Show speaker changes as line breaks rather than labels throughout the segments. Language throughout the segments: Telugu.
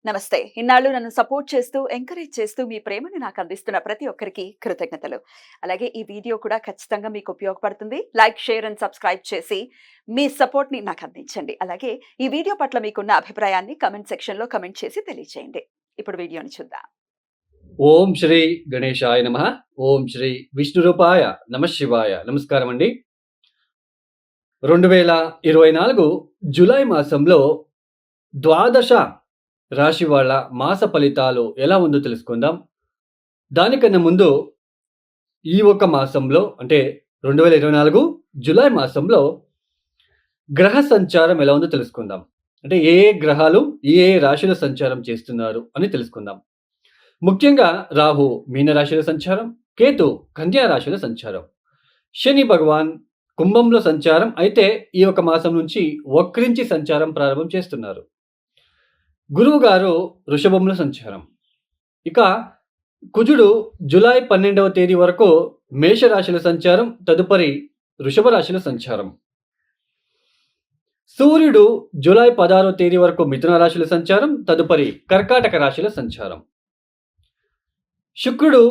నమస్తే. ఇన్నాళ్ళు నన్ను సపోర్ట్ చేస్తూ, ఎంకరేజ్ చేస్తూ మీ ప్రేమని నాకు అందిస్తున్న ప్రతి ఒక్కరికి కృతజ్ఞతలు. అలాగే ఈ వీడియో కూడా ఖచ్చితంగా మీకు ఉపయోగపడుతుంది. లైక్, షేర్ అండ్ సబ్స్క్రైబ్ చేసి మీ సపోర్ట్‌ని నాకు అందించండి. అలాగే ఈ వీడియో పట్ల మీకున్న అభిప్రాయాన్ని కామెంట్ సెక్షన్‌లో కామెంట్ చేసి తెలియజేయండి. ఇప్పుడు వీడియోని చూద్దాం.
ఓం శ్రీ గణేశాయ నమః. ఓం శ్రీ విష్ణురూపాయ నమః శివాయ. నమస్కారం అండి. 2024 జూలై మాసంలో ద్వాదశ రాశి వాళ్ళ మాస ఫలితాలు ఎలా ఉందో తెలుసుకుందాం. దానికన్నా ముందు ఈ ఒక మాసంలో అంటే 2024 జూలై మాసంలో గ్రహ సంచారం ఎలా ఉందో తెలుసుకుందాం. అంటే ఏ గ్రహాలు ఏ రాశిలో సంచారం చేస్తున్నారు అని తెలుసుకుందాం. ముఖ్యంగా రాహు మీనరాశిలో సంచారం, కేతు కన్యా రాశిలో సంచారం, శని భగవాన్ కుంభంలో సంచారం అయితే ఈ ఒక మాసం నుంచి వక్రించి సంచారం ప్రారంభం చేస్తున్నారు. గురువు గారు వృషభంలో సంచారం. ఇక కుజుడు జూలై 12వ తేదీ వరకు మేషరాశిలో సంచారం, తదుపరి వృషభ రాశిలో సంచారం. సూర్యుడు జూలై 16వ తేదీ వరకు మిథున రాశిలో సంచారం, తదుపరి కర్కాటక రాశిలో సంచారం. శుక్రుడు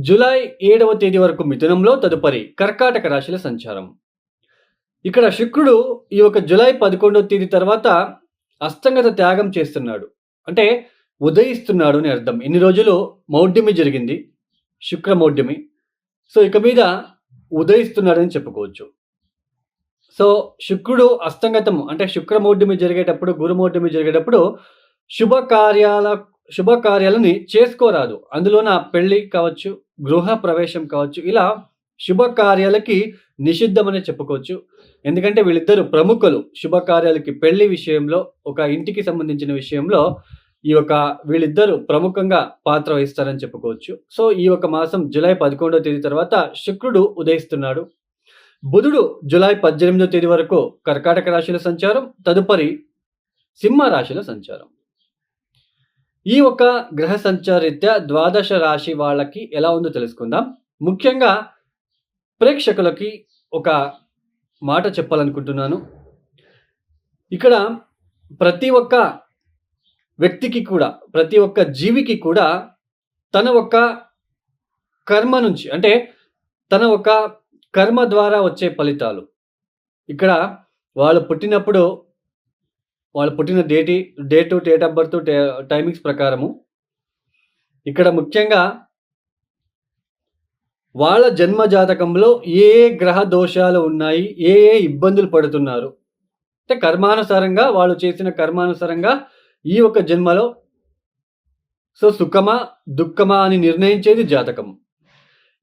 జూలై 7వ తేదీ వరకు మిథునంలో, తదుపరి కర్కాటక రాశిలో సంచారం. ఇక్కడ శుక్రుడు ఈ యొక్క జూలై 11వ తేదీ తర్వాత అస్తంగత త్యాగం చేస్తున్నాడు. అంటే ఉదయిస్తున్నాడు అని అర్థం. ఇన్ని రోజులు మౌఢ్యమి జరిగింది, శుక్ర మౌఢ్యమి. సో ఇక మీద ఉదయిస్తున్నాడని చెప్పుకోవచ్చు. సో శుక్రుడు అస్తంగతం అంటే శుక్రమౌఢ్యమి జరిగేటప్పుడు, గురుమౌఢ్యమి జరిగేటప్పుడు శుభకార్యాలని చేసుకోరాదు. అందులోన పెళ్లి కావచ్చు, గృహ ప్రవేశం కావచ్చు, ఇలా శుభకార్యాలకి నిషిద్ధమనే చెప్పుకోవచ్చు. ఎందుకంటే వీళ్ళిద్దరు ప్రముఖులు శుభకార్యాలకి, పెళ్లి విషయంలో, ఒక ఇంటికి సంబంధించిన విషయంలో వీళ్ళిద్దరూ ప్రముఖంగా పాత్ర వహిస్తారని చెప్పుకోవచ్చు. సో ఈ ఒక మాసం జూలై 11వ తేదీ తర్వాత శుక్రుడు ఉదయిస్తున్నాడు. బుధుడు జూలై 18వ తేదీ వరకు కర్కాటక రాశిలో సంచారం, తదుపరి సింహ రాశిలో సంచారం. ఈ ఒక గ్రహ సంచారరీత్యా ద్వాదశ రాశి వాళ్ళకి ఎలా ఉందో తెలుసుకుందాం. ముఖ్యంగా ప్రేక్షకులకి ఒక మాట చెప్పాలనుకుంటున్నాను. ఇక్కడ ప్రతి ఒక్క వ్యక్తికి కూడా, ప్రతి ఒక్క జీవికి కూడా తన ఒక్క కర్మ నుంచి, అంటే తన ఒక కర్మ ద్వారా వచ్చే ఫలితాలు. ఇక్కడ వాళ్ళు పుట్టినప్పుడు వాళ్ళు పుట్టిన డేట్ ఆఫ్ బర్త్, టైమింగ్స్ ప్రకారము ఇక్కడ ముఖ్యంగా వాళ్ళ జన్మ జాతకంలో ఏ గ్రహ దోషాలు ఉన్నాయి, ఏ ఇబ్బందులు పడుతున్నారు, అంటే కర్మానుసారంగా వాళ్ళు చేసిన కర్మానుసారంగా ఈ ఒక జన్మలో సో సుఖమా దుఃఖమా అని నిర్ణయించేది జాతకం.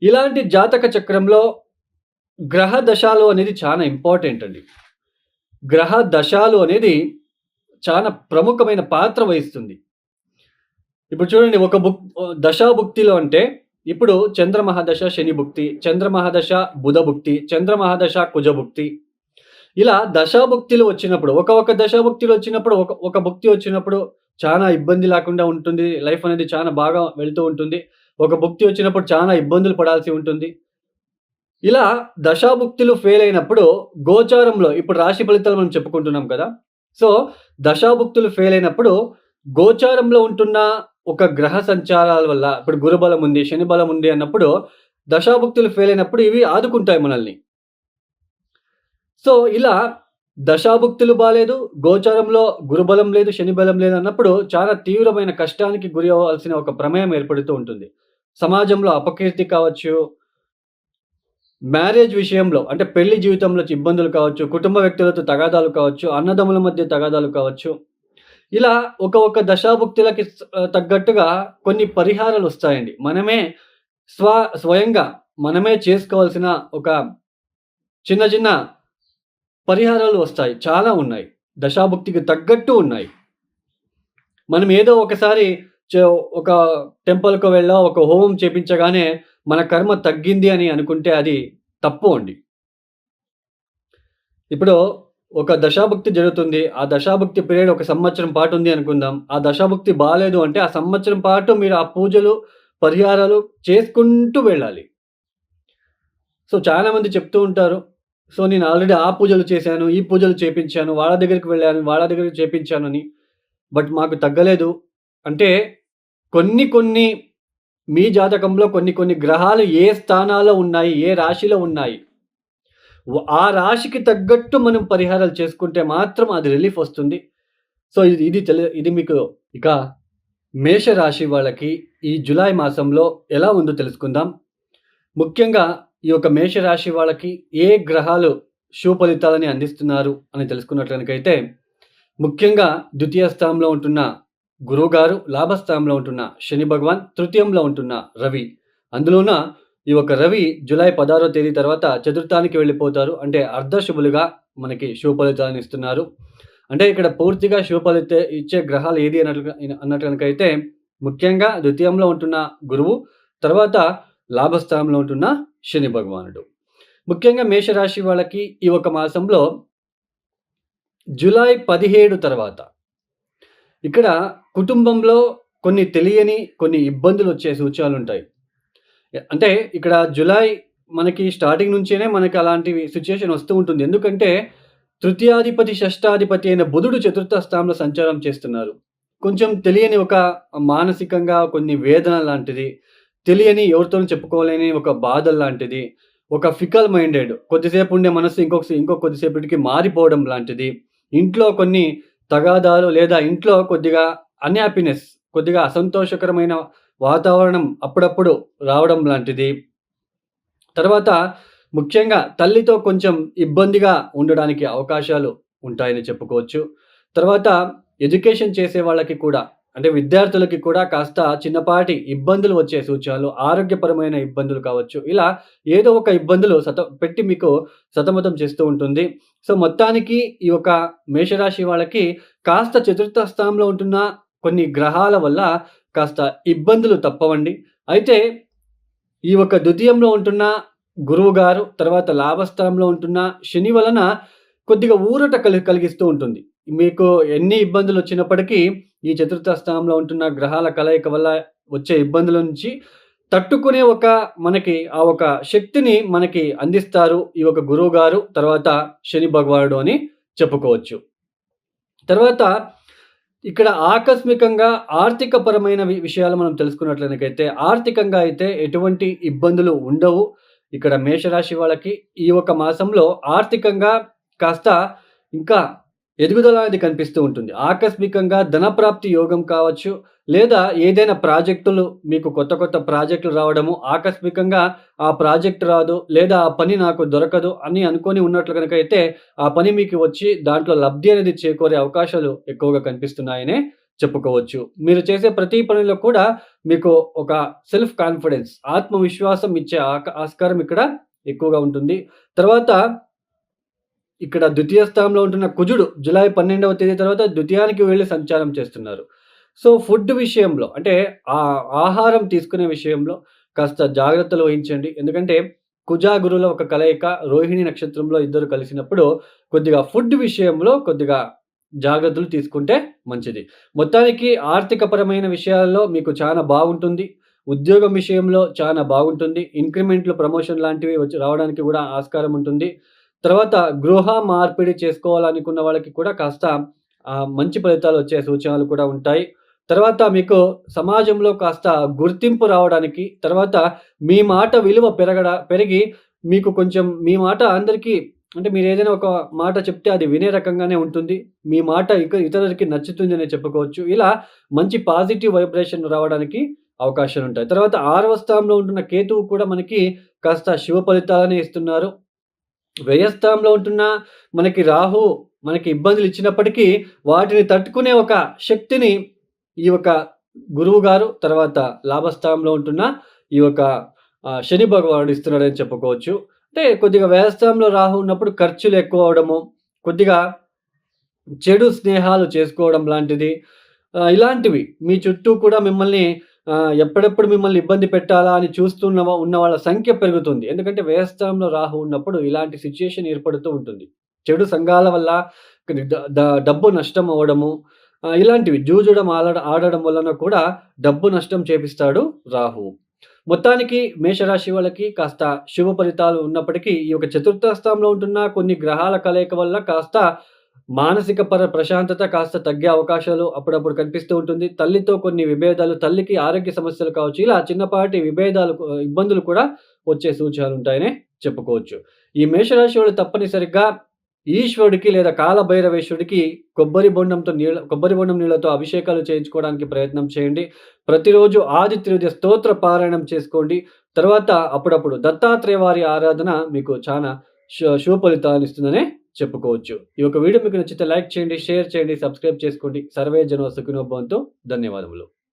ఇలాంటి జాతక చక్రంలో గ్రహ దశాలు అనేది చాలా ఇంపార్టెంట్ అండి. గ్రహ దశాలు అనేది చాలా ప్రముఖమైన పాత్ర వహిస్తుంది. ఇప్పుడు చూడండి, ఒక దశాభుక్తిలో అంటే ఇప్పుడు చంద్రమహాదశ శని భుక్తి, చంద్రమహాదశ బుధ భుక్తి, చంద్రమహాదశ కుజ భుక్తి, ఇలా దశాభుక్తులు వచ్చినప్పుడు, ఒక దశాభుక్తులు వచ్చినప్పుడు, ఒక భుక్తి వచ్చినప్పుడు చాలా ఇబ్బంది లేకుండా ఉంటుంది. లైఫ్ అనేది చాలా బాగా వెళ్తూ ఉంటుంది. ఒక భుక్తి వచ్చినప్పుడు చాలా ఇబ్బందులు పడాల్సి ఉంటుంది. ఇలా దశాభుక్తులు ఫెయిల్ అయినప్పుడు గోచారంలో, ఇప్పుడు రాశి ఫలితాలు మనం చెప్పుకుంటున్నాం కదా. సో దశాభుక్తులు ఫెయిల్ అయినప్పుడు గోచారంలో ఉంటున్న ఒక గ్రహ సంచారాల వల్ల, ఇప్పుడు గురుబలం ఉంది, శని బలం ఉంది అన్నప్పుడు దశాభుక్తులు ఫెయిల్ అయినప్పుడు ఇవి ఆదుకుంటాయి మనల్ని. సో ఇలా దశాభుక్తులు బాలేదు, గోచారంలో గురుబలం లేదు, శని బలం లేదు అన్నప్పుడు చాలా తీవ్రమైన కష్టానికి గురి అవ్వాల్సిన ఒక ప్రమేయం ఏర్పడుతూ ఉంటుంది. సమాజంలో అపకీర్తి కావచ్చు, మ్యారేజ్ విషయంలో అంటే పెళ్లి జీవితంలో ఇబ్బందులు కావచ్చు, కుటుంబ వ్యక్తులతో తగాదాలు కావచ్చు, అన్నదమ్ముల మధ్య తగాదాలు కావచ్చు, ఇలా ఒక దశాభుక్తులకి తగ్గట్టుగా కొన్ని పరిహారాలు వస్తాయండి. మనమే స్వయంగా మనమే చేసుకోవాల్సిన ఒక చిన్న పరిహారాలు వస్తాయి. చాలా ఉన్నాయి, దశాభుక్తికి తగ్గట్టు ఉన్నాయి. మనం ఏదో ఒకసారి ఒక టెంపుల్‌కి వెళ్ళో, ఒక హోమం చేపించగానే మన కర్మ తగ్గింది అని అనుకుంటే అది తప్పు అండి. ఇప్పుడు ఒక దశాభుక్తి జరుగుతుంది. ఆ దశాభుక్తి పీరియడ్ ఒక సంవత్సరం పాటు ఉంది అనుకుందాం. ఆ దశాభుక్తి బాలేదు అంటే ఆ సంవత్సరం పాటు మీరు ఆ పూజలు, పరిహారాలు చేసుకుంటూ వెళ్ళాలి. సో చాలామంది చెప్తూ ఉంటారు, సో నేను ఆల్రెడీ ఆ పూజలు చేశాను, ఈ పూజలు చేపించాను, వాళ్ళ దగ్గరికి వెళ్ళాను, వాళ్ళ దగ్గరికి చేపించానని. బట్ మాకు తగ్గలేదు. అంటే కొన్ని మీ జాతకంలో కొన్ని గ్రహాలు ఏ స్థానాల్లో ఉన్నాయి, ఏ రాశిలో ఉన్నాయి. ఆ రాశికి తగ్గట్టు మనం పరిహారాలు చేసుకుంటే మాత్రం అది రిలీఫ్ వస్తుంది. సో, ఇది మీకు ఇక మేషరాశి వాళ్ళకి ఈ జులై మాసంలో ఎలా ఉందో తెలుసుకుందాం. ముఖ్యంగా ఈ యొక్క మేషరాశి వాళ్ళకి ఏ గ్రహాలు శుభ ఫలితాలని అందిస్తున్నారు అని తెలుసుకున్నట్లయితే, ముఖ్యంగా ద్వితీయ స్థానంలో ఉంటున్న గురువుగారు, లాభస్థానంలో ఉంటున్న శని భగవాన్, తృతీయంలో ఉంటున్న రవి. అందులోన ఈ యొక్క రవి జులై 16వ తేదీ తర్వాత చతుర్థానికి వెళ్ళిపోతారు. అంటే అర్ధశుభులుగా మనకి శుభ ఫలితాలను ఇస్తున్నారు. అంటే ఇక్కడ పూర్తిగా శుభ ఫలిత ఇచ్చే గ్రహాలు ఏది అన్నట్లయితే ముఖ్యంగా ద్వితీయంలో ఉంటున్న గురువు, తర్వాత లాభస్థానంలో ఉంటున్న శని భగవానుడు. ముఖ్యంగా మేషరాశి వాళ్ళకి ఈ ఒక మాసంలో జులై 17 తర్వాత ఇక్కడ కుటుంబంలో కొన్ని ఇబ్బందులు వచ్చే సూచనలుంటాయి. అంటే ఇక్కడ జులై మనకి స్టార్టింగ్ నుంచేనే మనకి అలాంటివి సిట్యుయేషన్ వస్తూ ఉంటుంది. ఎందుకంటే తృతీయాధిపతి, షష్టాధిపతి అయిన బుధుడు చతుర్థ స్థానంలో సంచారం చేస్తున్నారు. కొంచెం తెలియని ఒక మానసికంగా కొన్ని వేదన లాంటిది, తెలియని ఎవరితోనూ చెప్పుకోలేని ఒక బాధ లాంటిది, ఒక ఫికల్ మైండెడ్ కొద్దిసేపు ఉండే మనసు ఇంకో కొద్దిసేపటికి మారిపోవడం లాంటిది, ఇంట్లో కొన్ని తగాదాలు లేదా ఇంట్లో కొద్దిగా అన్‌హ్యాపీనెస్, కొద్దిగా అసంతోషకరమైన వాతావరణం అప్పుడప్పుడు రావడం లాంటిది. తర్వాత ముఖ్యంగా తల్లితో కొంచెం ఇబ్బందిగా ఉండడానికి అవకాశాలు ఉంటాయని చెప్పుకోవచ్చు. తర్వాత ఎడ్యుకేషన్ చేసే వాళ్ళకి కూడా, అంటే విద్యార్థులకి కూడా కాస్త చిన్నపాటి ఇబ్బందులు వచ్చే సూచనలు, ఆరోగ్యపరమైన ఇబ్బందులు కావచ్చు. ఇలా ఏదో ఒక ఇబ్బందులు మీకు సతమతం చేస్తూ ఉంటుంది. సో, మొత్తానికి ఈ యొక్క మేషరాశి వాళ్ళకి కాస్త చతుర్థ స్థానంలో ఉంటున్న కొన్ని గ్రహాల వల్ల కాస్త ఇబ్బందులు తప్పవండి. అయితే ఈ ఒక ద్వితీయంలో ఉంటున్న గురువుగారు, తర్వాత లాభస్థానంలో ఉంటున్న శని వలన కొద్దిగా ఊరట కలిగిస్తూ ఉంటుంది. మీకు ఎన్ని ఇబ్బందులొచ్చినప్పటికీ ఈ చతుర్థ స్థానంలో ఉంటున్న గ్రహాల కలయిక వల్ల వచ్చే ఇబ్బందుల నుంచి తట్టుకునే ఒక శక్తిని మనకి అందిస్తారు ఈ ఒక గురువుగారు, తర్వాత శని భగవానుడు అని చెప్పుకోవచ్చు. తర్వాత ఇక్కడ ఆకస్మికంగా ఆర్థికపరమైన విషయాలు మనం తెలుసుకున్నట్లయితే, ఆర్థికంగా అయితే ఎటువంటి ఇబ్బందులు ఉండవు. ఇక్కడ మేషరాశి వాళ్ళకి ఈ ఒక మాసంలో ఆర్థికంగా కాస్త ఇంకా ఎదుగుదల అనేది కనిపిస్తూ ఉంటుంది. ఆకస్మికంగా ధనప్రాప్తి యోగం కావచ్చు, లేదా ఏదైనా ప్రాజెక్టులు మీకు కొత్త ప్రాజెక్టులు రావడము, ఆకస్మికంగా ఆ ప్రాజెక్ట్ రాదు, లేదా ఆ పని నాకు దొరకదు అని అనుకోని ఉన్నట్లు గనకైతే ఆ పని మీకు వచ్చి దాంట్లో లబ్ధి అనేది చేకూరే అవకాశాలు ఎక్కువగా కనిపిస్తున్నాయనే చెప్పుకోవచ్చు. మీరు చేసే ప్రతి పనిలో కూడా మీకు ఒక సెల్ఫ్ కాన్ఫిడెన్స్, ఆత్మవిశ్వాసం ఇచ్చే ఆస్కారం ఇక్కడ ఎక్కువగా ఉంటుంది. తర్వాత ఇక్కడ ద్వితీయ స్థానంలో ఉంటున్న కుజుడు జులై 12వ తేదీ తర్వాత ద్వితీయానికి వెళ్లి సంచారం చేస్తున్నారు. సో, ఫుడ్ విషయంలో, అంటే ఆహారం తీసుకునే విషయంలో కాస్త జాగ్రత్తలు వహించండి. ఎందుకంటే కుజ, గురువుల ఒక కలయిక రోహిణి నక్షత్రంలో ఇద్దరు కలిసినప్పుడు కొద్దిగా ఫుడ్ విషయంలో కొద్దిగా జాగ్రత్తలు తీసుకుంటే మంచిది. మొత్తానికి ఆర్థికపరమైన విషయాల్లో మీకు చాలా బాగుంటుంది. ఉద్యోగం విషయంలో చాలా బాగుంటుంది. ఇంక్రిమెంట్లు, ప్రమోషన్ లాంటివి రావడానికి కూడా ఆస్కారం ఉంటుంది. తర్వాత గృహ మార్పిడి చేసుకోవాలనుకున్న వాళ్ళకి కూడా కాస్త మంచి ఫలితాలు వచ్చే సూచనలు కూడా ఉంటాయి. తర్వాత మీకు సమాజంలో కాస్త గుర్తింపు రావడానికి, తర్వాత మీ మాట విలువ పెరిగి మీకు కొంచెం మీ మాట అందరికీ, అంటే మీరేదైనా ఒక మాట చెప్తే అది వినే రకంగానే ఉంటుంది. మీ మాట ఇతరులకి నచ్చుతుందనే చెప్పుకోవచ్చు. ఇలా మంచి పాజిటివ్ వైబ్రేషన్ రావడానికి అవకాశాలుంటాయి. తర్వాత 6వ స్థానంలో ఉంటున్న కేతువు కూడా మనకి కాస్త శుభ ఫలితాలనే ఇస్తున్నారు. వ్యయస్థానంలో ఉంటున్న మనకి రాహు మనకి ఇబ్బందులు ఇచ్చినప్పటికీ వాటిని తట్టుకునే ఒక శక్తిని ఈ యొక్క గురువుగారు, తర్వాత లాభస్థానంలో ఉంటున్న ఈ యొక్క శని భగవానుడు ఇస్తున్నాడని చెప్పుకోవచ్చు. అంటే కొద్దిగా వ్యయస్థానంలో రాహు ఉన్నప్పుడు ఖర్చులు ఎక్కువ అవ్వడము, కొద్దిగా చెడు స్నేహాలు చేసుకోవడం లాంటిది, ఇలాంటివి మీ చుట్టూ కూడా మిమ్మల్ని ఎప్పుడెప్పుడు మిమ్మల్ని ఇబ్బంది పెట్టాలా అని ఉన్న వాళ్ళ సంఖ్య పెరుగుతుంది. ఎందుకంటే వ్యయస్థానంలో రాహు ఉన్నప్పుడు ఇలాంటి సిట్యుయేషన్ ఏర్పడుతూ ఉంటుంది. చెడు సంఘాల వల్ల డబ్బు నష్టం అవ్వడము, ఇలాంటివి జూజడం ఆడడం వలన కూడా డబ్బు నష్టం చేపిస్తాడు రాహువు. మొత్తానికి మేషరాశి వాళ్ళకి కాస్త శుభ ఫలితాలు ఉన్నప్పటికీ ఈ యొక్క చతుర్థ స్థానంలో ఉంటున్న కొన్ని గ్రహాల కలయిక వల్ల కాస్త మానసిక ప్రశాంతత కాస్త తగ్గే అవకాశాలు అప్పుడప్పుడు కనిపిస్తూ ఉంటుంది. తల్లితో కొన్ని విభేదాలు, తల్లికి ఆరోగ్య సమస్యలు కావచ్చు. ఇలా చిన్నపాటి విభేదాలు ఇబ్బందులు కూడా వచ్చే సూచనలుంటాయనే చెప్పుకోవచ్చు. ఈ మేషరాశి వాళ్ళు తప్పనిసరిగా ఈశ్వరుడికి లేదా కాలభైరవేశ్వరుడికి కొబ్బరి బొండం నీళ్ళతో అభిషేకాలు చేయించుకోవడానికి ప్రయత్నం చేయండి. ప్రతిరోజు ఆదిత్య స్తోత్ర పారాయణం చేసుకోండి. తర్వాత అప్పుడప్పుడు దత్తాత్రేయ వారి ఆరాధన మీకు చానా శుభ ఫలితాలనిస్తుందనే చెప్పుకోవచ్చు. ఈ యొక్క వీడియో మీకు నచ్చితే లైక్ చేయండి, షేర్ చేయండి, సబ్స్క్రైబ్ చేసుకోండి. సర్వే జనో సుఖినో భవంతు. ధన్యవాదములు.